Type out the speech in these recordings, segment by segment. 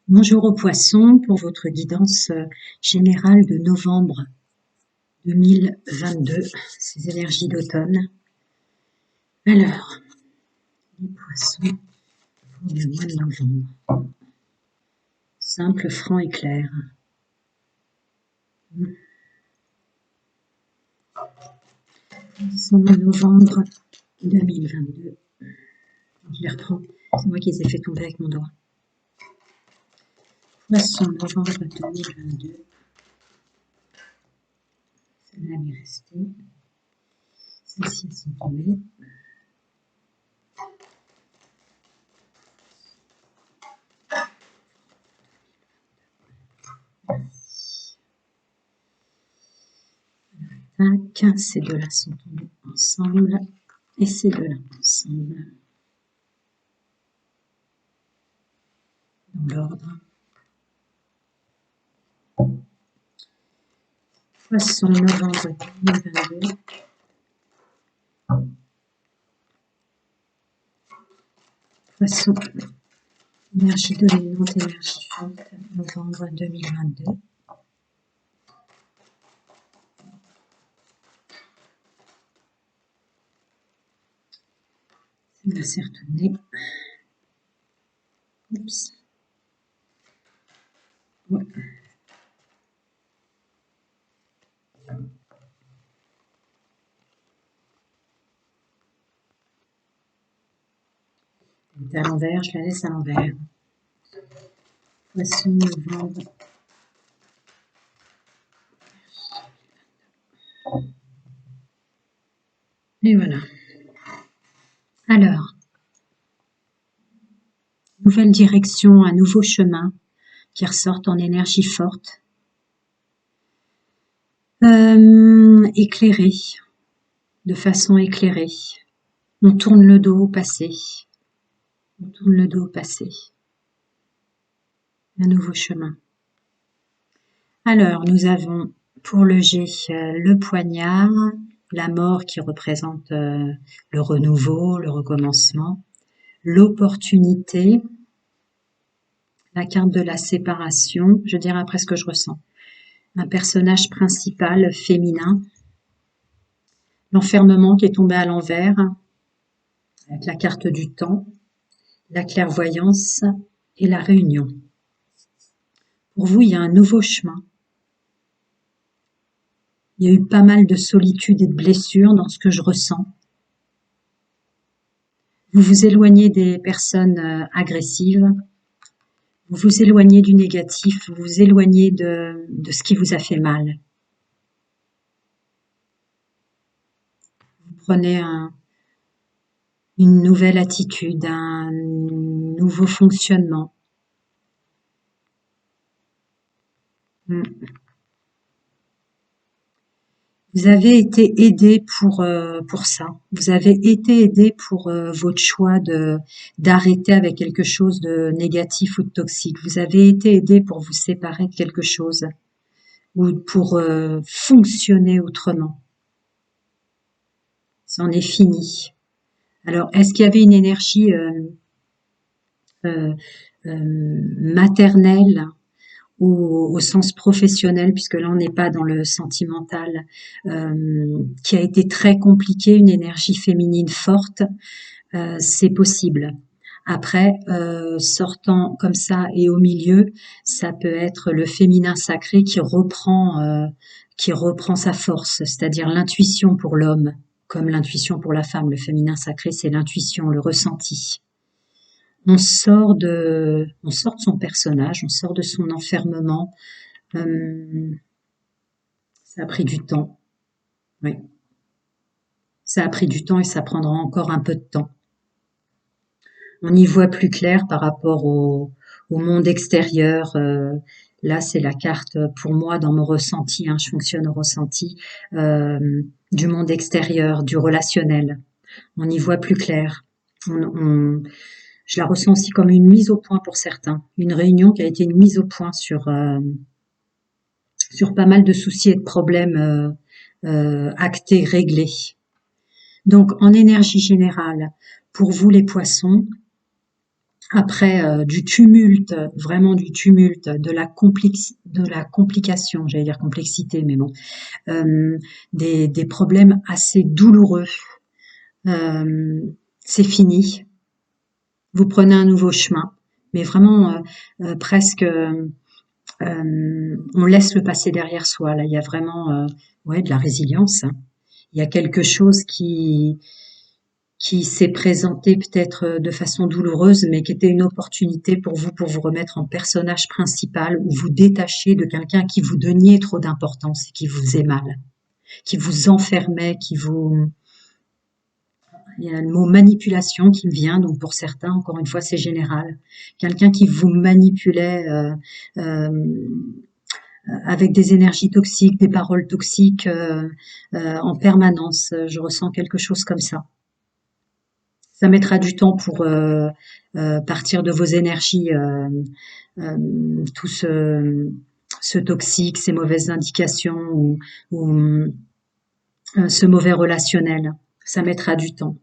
Bonjour aux poissons pour votre guidance générale de novembre 2022, ces énergies d'automne. Alors, les poissons pour le mois de novembre. Simple, franc et clair. Poisson novembre 2022. Je les reprends, c'est moi qui les ai fait tomber avec mon doigt. Poisson novembre 2022. Celle-là m'est restée. Celles-ci sont tombées. Tac, ces deux-là sont tombés ensemble et ces deux-là ensemble. Dans l'ordre. Poisson novembre 2022. Poisson, énergie dominante, énergie forte, novembre 2022. Ça va s'est retourné. Oups. Ouais. Elle est à l'envers, je la laisse à l'envers. Poisson novembre. Et voilà. Alors, nouvelle direction, un nouveau chemin qui ressortent en énergie forte. Éclairé, de façon éclairée. On tourne le dos au passé. On tourne le dos au passé. Un nouveau chemin. Alors, nous avons pour le G le poignard, la mort qui représente le renouveau, le recommencement, l'opportunité, la carte de la séparation, je dirais après ce que je ressens. Un personnage principal féminin, l'enfermement qui est tombé à l'envers, avec la carte du temps, la clairvoyance et la réunion. Pour vous, il y a un nouveau chemin. Il y a eu pas mal de solitude et de blessures dans ce que je ressens. Vous vous éloignez des personnes agressives, vous vous éloignez du négatif, vous vous éloignez de ce qui vous a fait mal. Vous prenez une nouvelle attitude, un nouveau fonctionnement. Vous avez été aidé pour ça. Vous avez été aidé pour votre choix d'arrêter avec quelque chose de négatif ou de toxique. Vous avez été aidé pour vous séparer de quelque chose ou pour fonctionner autrement. C'en est fini. Alors, est-ce qu'il y avait une énergie maternelle ou au sens professionnel, puisque là on n'est pas dans le sentimental, qui a été très compliqué, une énergie féminine forte, c'est possible. Après, sortant comme ça et au milieu, ça peut être le féminin sacré qui reprend sa force, c'est-à-dire l'intuition pour l'homme, comme l'intuition pour la femme. Le féminin sacré, c'est l'intuition, le ressenti. On sort de son personnage, on sort de son enfermement. Ça a pris du temps. Oui. Ça a pris du temps et ça prendra encore un peu de temps. On y voit plus clair par rapport au monde extérieur. Là, c'est la carte, pour moi, dans mon ressenti, je fonctionne au ressenti, du monde extérieur, du relationnel. On y voit plus clair. Je la ressens aussi comme une mise au point pour certains. Une réunion qui a été une mise au point sur pas mal de soucis et de problèmes actés, réglés. Donc, en énergie générale, pour vous les poissons, Après du tumulte, vraiment du tumulte, de la complication, j'allais dire complexité, mais bon, euh, des problèmes assez douloureux, euh, c'est fini. Vous prenez un nouveau chemin, mais vraiment presque, on laisse le passé derrière soi. Là, il y a vraiment ouais, de la résilience, hein. Il y a quelque chose qui s'est présenté peut-être de façon douloureuse, mais qui était une opportunité pour vous remettre en personnage principal, ou vous détacher de quelqu'un à qui vous donniez trop d'importance et qui vous faisait mal, qui vous enfermait, qui vous... Il y a le mot manipulation qui me vient, donc pour certains, encore une fois, c'est général. Quelqu'un qui vous manipulait euh, avec des énergies toxiques, des paroles toxiques en permanence. Je ressens quelque chose comme ça. Ça mettra du temps pour partir de vos énergies, tout ce toxique, ces mauvaises indications ou ce mauvais relationnel. Ça mettra du temps.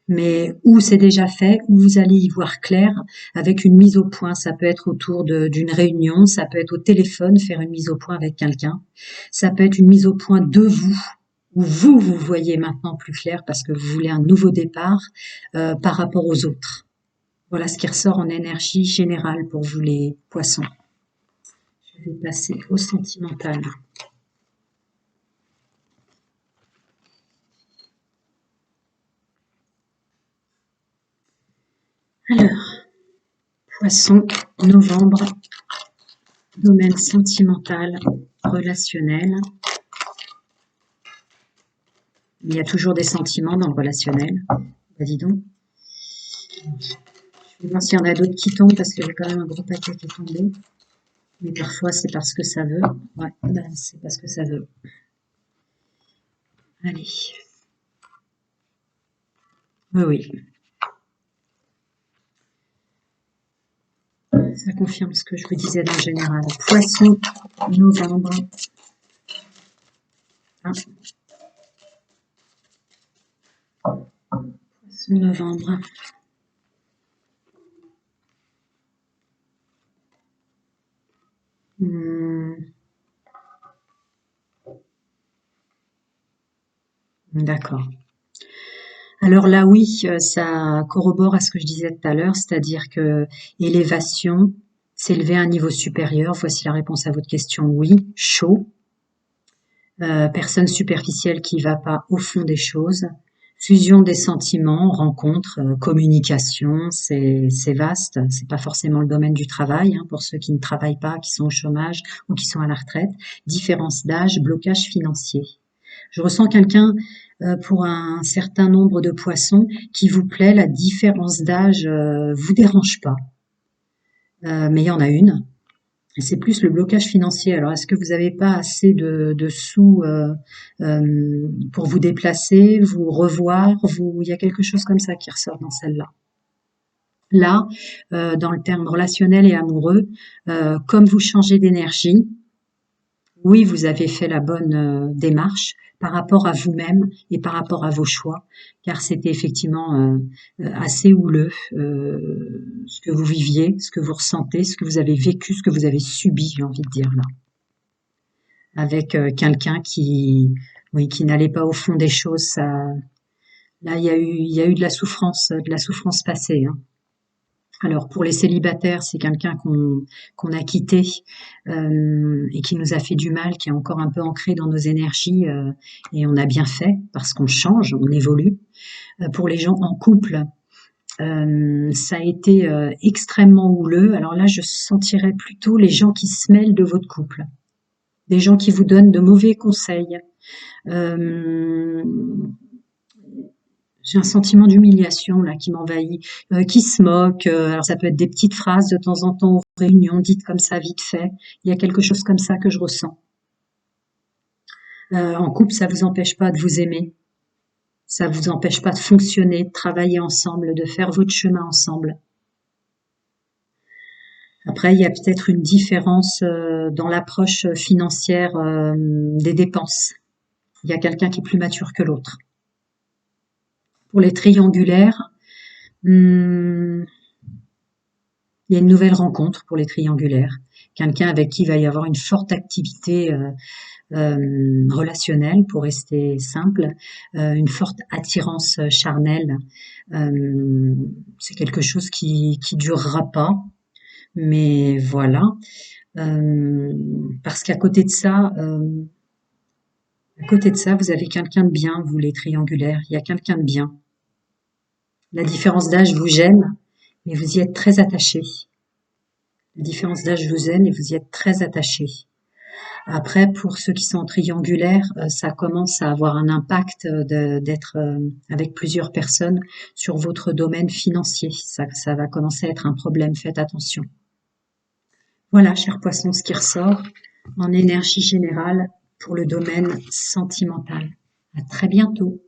Mais ou c'est déjà fait, ou vous allez y voir clair avec une mise au point. Ça peut être autour d'une réunion, ça peut être au téléphone, faire une mise au point avec quelqu'un. Ça peut être une mise au point de vous, où vous voyez maintenant plus clair parce que vous voulez un nouveau départ par rapport aux autres. Voilà ce qui ressort en énergie générale pour vous les poissons. Je vais passer au sentimental. Alors, poisson, novembre, domaine sentimental, relationnel. Il y a toujours des sentiments dans le relationnel. Bah, dis donc. Je vais voir s'il y en a d'autres qui tombent parce que j'ai quand même un gros paquet qui est tombé. Mais parfois, c'est parce que ça veut. Ouais, ben, c'est parce que ça veut. Allez. Oui, oui. Ça confirme ce que je vous disais dans le général. Poisson, novembre. Ah. Poisson, novembre. D'accord. Alors là, oui, ça corrobore à ce que je disais tout à l'heure, c'est-à-dire que élévation, s'élever à un niveau supérieur. Voici la réponse à votre question. Oui, chaud. Personne superficielle qui va pas au fond des choses. Fusion des sentiments, rencontres, communication, c'est vaste. C'est pas forcément le domaine du travail, hein, pour ceux qui ne travaillent pas, qui sont au chômage ou qui sont à la retraite. Différence d'âge, blocage financier. Je ressens quelqu'un pour un certain nombre de poissons qui vous plaît. La différence d'âge vous dérange pas, mais il y en a une. C'est plus le blocage financier. Alors, est-ce que vous n'avez pas assez de sous pour vous déplacer, vous revoir, il y a quelque chose comme ça qui ressort dans celle-là. Là, dans le terme relationnel et amoureux, comme vous changez d'énergie, oui, vous avez fait la bonne démarche par rapport à vous-même et par rapport à vos choix, car c'était effectivement assez houleux ce que vous viviez, ce que vous ressentez, ce que vous avez vécu, ce que vous avez subi, j'ai envie de dire là, avec quelqu'un qui, oui, qui n'allait pas au fond des choses. Ça, là, il y a eu de la souffrance passée, hein. Alors pour les célibataires, c'est quelqu'un qu'on a quitté et qui nous a fait du mal, qui est encore un peu ancré dans nos énergies et on a bien fait parce qu'on change, on évolue. Pour les gens en couple, ça a été extrêmement houleux. Alors là, je sentirais plutôt les gens qui se mêlent de votre couple, des gens qui vous donnent de mauvais conseils. Euh, j'ai un sentiment d'humiliation là qui m'envahit, qui se moque. Alors ça peut être des petites phrases de temps en temps aux réunions, dites comme ça vite fait. Il y a quelque chose comme ça que je ressens. En couple, ça vous empêche pas de vous aimer, ça vous empêche pas de fonctionner, de travailler ensemble, de faire votre chemin ensemble. Après, il y a peut-être une différence dans l'approche financière des dépenses. Il y a quelqu'un qui est plus mature que l'autre. Pour les triangulaires, hum, Il y a une nouvelle rencontre pour les triangulaires, quelqu'un avec qui il va y avoir une forte activité relationnelle, pour rester simple, une forte attirance charnelle. C'est quelque chose qui durera pas, mais voilà. Parce qu'à côté de ça, vous avez quelqu'un de bien, vous les triangulaires. Il y a quelqu'un de bien. La différence d'âge vous gêne, mais vous y êtes très attaché. La différence d'âge vous gêne et vous y êtes très attaché. Après, pour ceux qui sont triangulaires, ça commence à avoir un impact d'être avec plusieurs personnes sur votre domaine financier. Ça va commencer à être un problème. Faites attention. Voilà, cher poisson, ce qui ressort en énergie générale pour le domaine sentimental. À très bientôt.